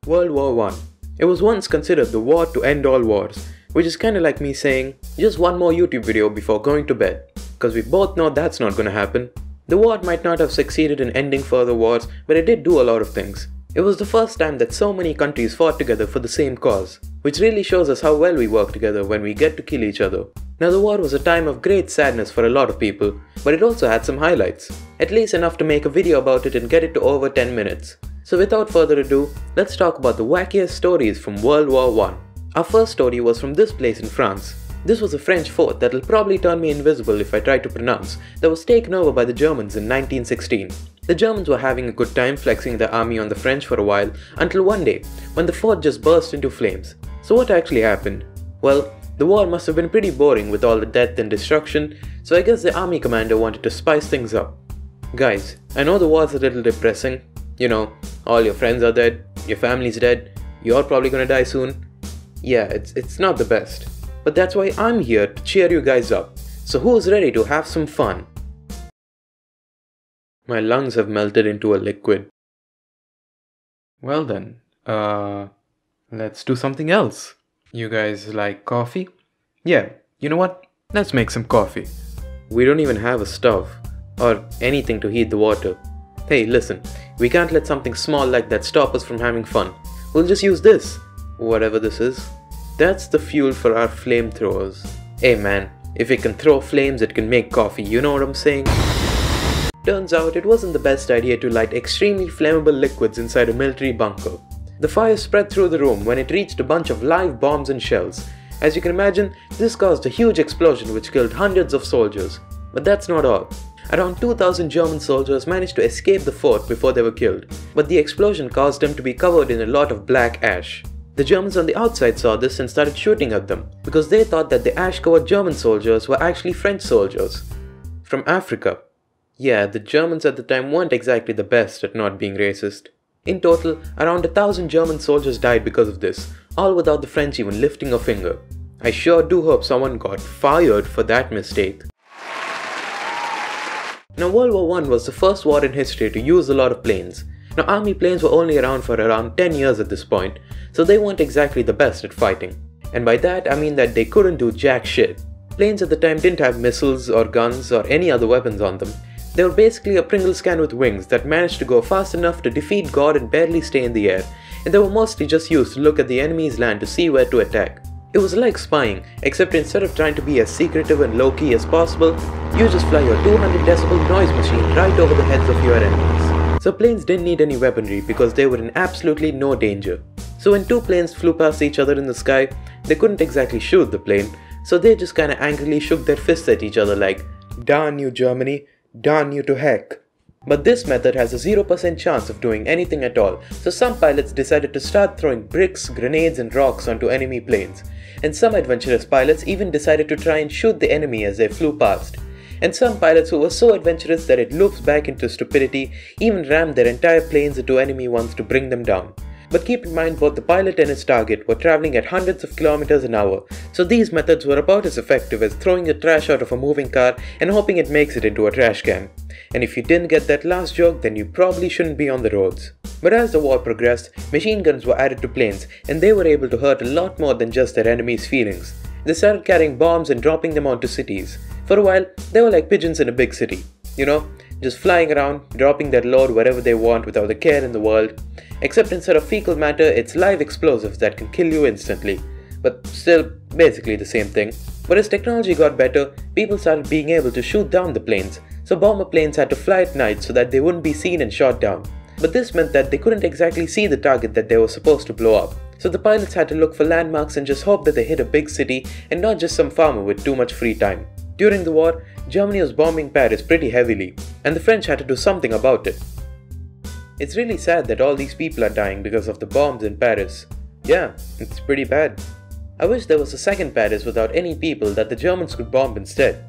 World War I. It was once considered the war to end all wars, which is kinda like me saying, just one more YouTube video before going to bed, cause we both know that's not gonna happen. The war might not have succeeded in ending further wars, but it did do a lot of things. It was the first time that so many countries fought together for the same cause, which really shows us how well we work together when we get to kill each other. Now the war was a time of great sadness for a lot of people, but it also had some highlights, at least enough to make a video about it and get it to over 10 minutes. So without further ado, let's talk about the wackiest stories from World War I. Our first story was from this place in France. This was a French fort that'll probably turn me invisible if I try to pronounce, that was taken over by the Germans in 1916. The Germans were having a good time flexing their army on the French for a while, until one day, when the fort just burst into flames. So what actually happened? Well, the war must have been pretty boring with all the death and destruction, so I guess the army commander wanted to spice things up. Guys, I know the war's a little depressing. You know, all your friends are dead, your family's dead, you're probably gonna die soon. Yeah, it's not the best. But that's why I'm here to cheer you guys up. So who's ready to have some fun? My lungs have melted into a liquid. Well then, let's do something else. You guys like coffee? Yeah, you know what? Let's make some coffee. We don't even have a stove, or anything to heat the water. Hey, listen, we can't let something small like that stop us from having fun. We'll just use this. Whatever this is. That's the fuel for our flamethrowers. Hey man, if it can throw flames, it can make coffee, you know what I'm saying? Turns out it wasn't the best idea to light extremely flammable liquids inside a military bunker. The fire spread through the room when it reached a bunch of live bombs and shells. As you can imagine, this caused a huge explosion which killed hundreds of soldiers. But that's not all. Around 2,000 German soldiers managed to escape the fort before they were killed, but the explosion caused them to be covered in a lot of black ash. The Germans on the outside saw this and started shooting at them, because they thought that the ash-covered German soldiers were actually French soldiers from Africa. Yeah, the Germans at the time weren't exactly the best at not being racist. In total, around 1,000 German soldiers died because of this, all without the French even lifting a finger. I sure do hope someone got fired for that mistake. Now World War I was the first war in history to use a lot of planes. Now army planes were only around for around 10 years at this point, so they weren't exactly the best at fighting. And by that I mean that they couldn't do jack shit. Planes at the time didn't have missiles or guns or any other weapons on them. They were basically a Pringles can with wings that managed to go fast enough to defeat God and barely stay in the air, and they were mostly just used to look at the enemy's land to see where to attack. It was like spying, except instead of trying to be as secretive and low-key as possible, you just fly your 200 decibel noise machine right over the heads of your enemies. So planes didn't need any weaponry because they were in absolutely no danger. So when two planes flew past each other in the sky, they couldn't exactly shoot the plane, so they just kinda angrily shook their fists at each other like, "Darn you Germany, darn you to heck." But this method has a 0% chance of doing anything at all, so some pilots decided to start throwing bricks, grenades and rocks onto enemy planes. And some adventurous pilots even decided to try and shoot the enemy as they flew past. And some pilots who were so adventurous that it loops back into stupidity even rammed their entire planes into enemy ones to bring them down. But keep in mind, both the pilot and his target were traveling at hundreds of kilometers an hour, so these methods were about as effective as throwing the trash out of a moving car and hoping it makes it into a trash can. And if you didn't get that last joke, then you probably shouldn't be on the roads. But as the war progressed, machine guns were added to planes, and they were able to hurt a lot more than just their enemies' feelings. They started carrying bombs and dropping them onto cities. For a while, they were like pigeons in a big city. You know, just flying around, dropping their load wherever they want without a care in the world. Except instead of fecal matter, it's live explosives that can kill you instantly. But still, basically the same thing. But as technology got better, people started being able to shoot down the planes, so bomber planes had to fly at night so that they wouldn't be seen and shot down. But this meant that they couldn't exactly see the target that they were supposed to blow up. So the pilots had to look for landmarks and just hope that they hit a big city and not just some farmer with too much free time. During the war, Germany was bombing Paris pretty heavily, and the French had to do something about it. It's really sad that all these people are dying because of the bombs in Paris. Yeah, it's pretty bad. I wish there was a second Paris without any people that the Germans could bomb instead.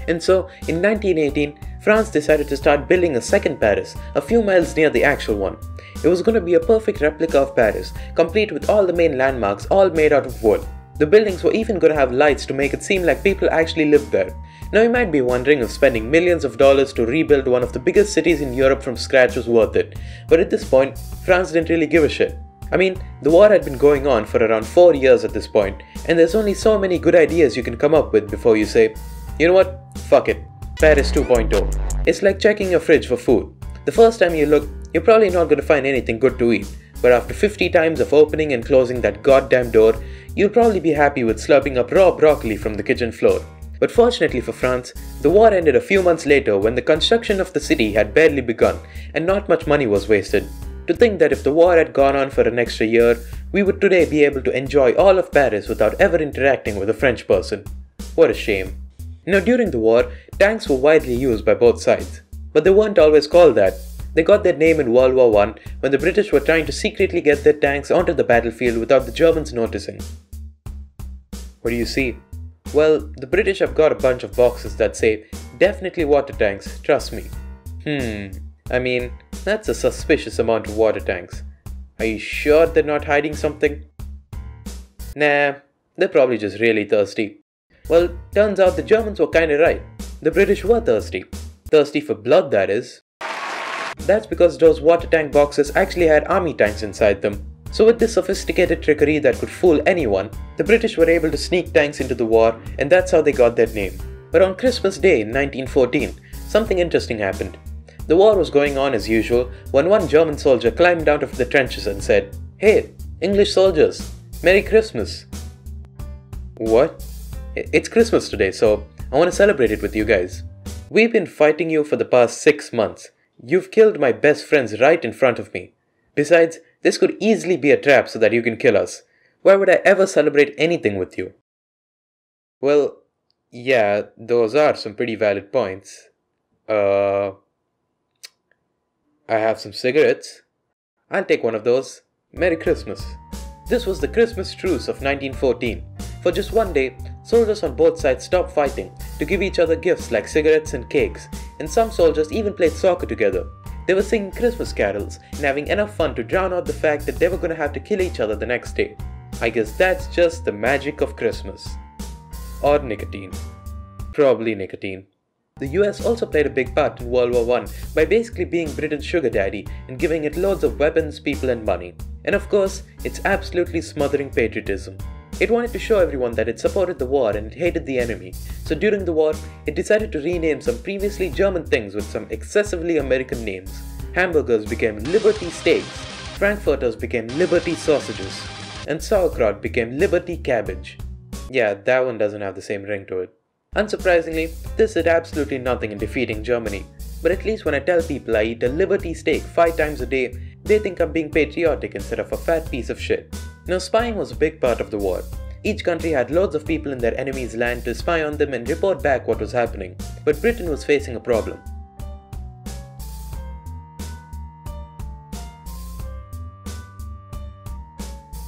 And so, in 1918, France decided to start building a second Paris, a few miles near the actual one. It was going to be a perfect replica of Paris, complete with all the main landmarks, all made out of wood. The buildings were even going to have lights to make it seem like people actually lived there. Now you might be wondering if spending millions of dollars to rebuild one of the biggest cities in Europe from scratch was worth it, but at this point, France didn't really give a shit. I mean, the war had been going on for around 4 years at this point, and there's only so many good ideas you can come up with before you say, you know what, fuck it, Paris 2.0. It's like checking your fridge for food. The first time you look, you're probably not going to find anything good to eat, but after 50 times of opening and closing that goddamn door, you'll probably be happy with slurping up raw broccoli from the kitchen floor. But fortunately for France, the war ended a few months later when the construction of the city had barely begun and not much money was wasted. To think that if the war had gone on for an extra year, we would today be able to enjoy all of Paris without ever interacting with a French person. What a shame. During the war, tanks were widely used by both sides. But they weren't always called that. They got their name in World War I when the British were trying to secretly get their tanks onto the battlefield without the Germans noticing. What do you see? Well, the British have got a bunch of boxes that say, "Definitely water tanks, trust me." I mean, that's a suspicious amount of water tanks. Are you sure they're not hiding something? Nah, they're probably just really thirsty. Well, turns out the Germans were kinda right. The British were thirsty. Thirsty for blood, that is. That's because those water tank boxes actually had army tanks inside them. So with this sophisticated trickery that could fool anyone, the British were able to sneak tanks into the war, and that's how they got their name. But on Christmas Day in 1914, something interesting happened. The war was going on as usual when one German soldier climbed out of the trenches and said, "Hey, English soldiers, Merry Christmas." What? It's Christmas today, so I want to celebrate it with you guys. We've been fighting you for the past 6 months. You've killed my best friends right in front of me. Besides, this could easily be a trap so that you can kill us. Why would I ever celebrate anything with you? Well, yeah, those are some pretty valid points. I have some cigarettes. I'll take one of those. Merry Christmas. This was the Christmas truce of 1914. For just one day, soldiers on both sides stopped fighting to give each other gifts like cigarettes and cakes, and some soldiers even played soccer together. They were singing Christmas carols and having enough fun to drown out the fact that they were going to have to kill each other the next day. I guess that's just the magic of Christmas. Or nicotine. Probably nicotine. The US also played a big part in World War I by basically being Britain's sugar daddy and giving it loads of weapons, people and money. And of course, it's absolutely smothering patriotism. It wanted to show everyone that it supported the war and it hated the enemy. So during the war, it decided to rename some previously German things with some excessively American names. Hamburgers became Liberty Steaks, Frankfurters became Liberty Sausages, and sauerkraut became Liberty Cabbage. Yeah, that one doesn't have the same ring to it. Unsurprisingly, this did absolutely nothing in defeating Germany. But at least when I tell people I eat a Liberty steak 5 times a day, they think I'm being patriotic instead of a fat piece of shit. Now, spying was a big part of the war. Each country had loads of people in their enemy's land to spy on them and report back what was happening. But Britain was facing a problem.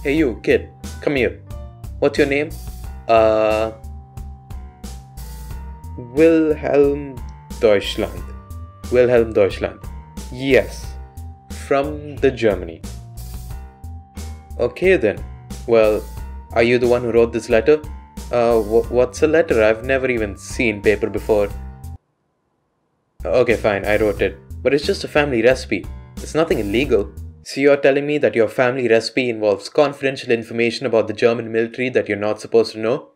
Hey you, kid, come here. What's your name? Wilhelm Deutschland. Wilhelm Deutschland. Yes, from the Germany. Okay then. Well, are you the one who wrote this letter? What's a letter? I've never even seen paper before. Okay, fine, I wrote it. But it's just a family recipe. It's nothing illegal. So you're telling me that your family recipe involves confidential information about the German military that you're not supposed to know?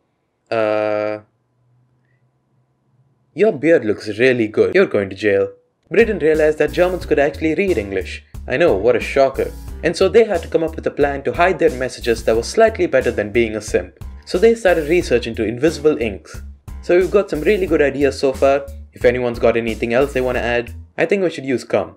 Your beard looks really good. You're going to jail. Britain realized that Germans could actually read English. I know, what a shocker. And so they had to come up with a plan to hide their messages that was slightly better than being a simp. So they started research into invisible inks. So we've got some really good ideas so far. If anyone's got anything else they want to add, I think we should use cum.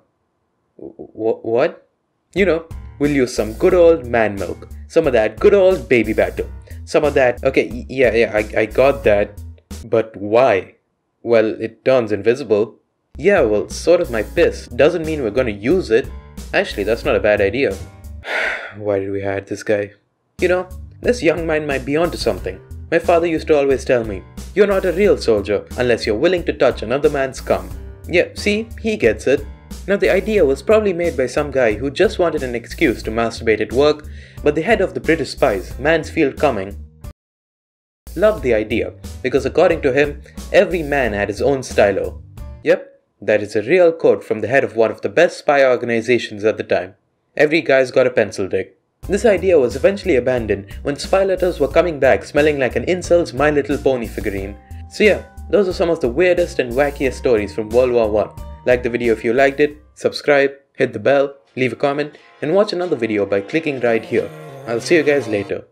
What? You know, we'll use some good old man milk. Some of that good old baby batter. Some of that... Okay, yeah, I got that. But why? Well, it turns invisible. Yeah, well, sort of my piss. Doesn't mean we're gonna use it. Actually, that's not a bad idea. Why did we hire this guy? You know, this young man might be onto something. My father used to always tell me, you're not a real soldier unless you're willing to touch another man's cum. Yeah, see, he gets it. Now the idea was probably made by some guy who just wanted an excuse to masturbate at work, but the head of the British spies, Mansfield Cumming, loved the idea because according to him, every man had his own stylo. Yep, that is a real quote from the head of one of the best spy organizations at the time. Every guy's got a pencil dick. This idea was eventually abandoned when spy letters were coming back smelling like an incel's My Little Pony figurine. So yeah, those are some of the weirdest and wackiest stories from World War I. Like the video if you liked it, subscribe, hit the bell, leave a comment, and watch another video by clicking right here. I'll see you guys later.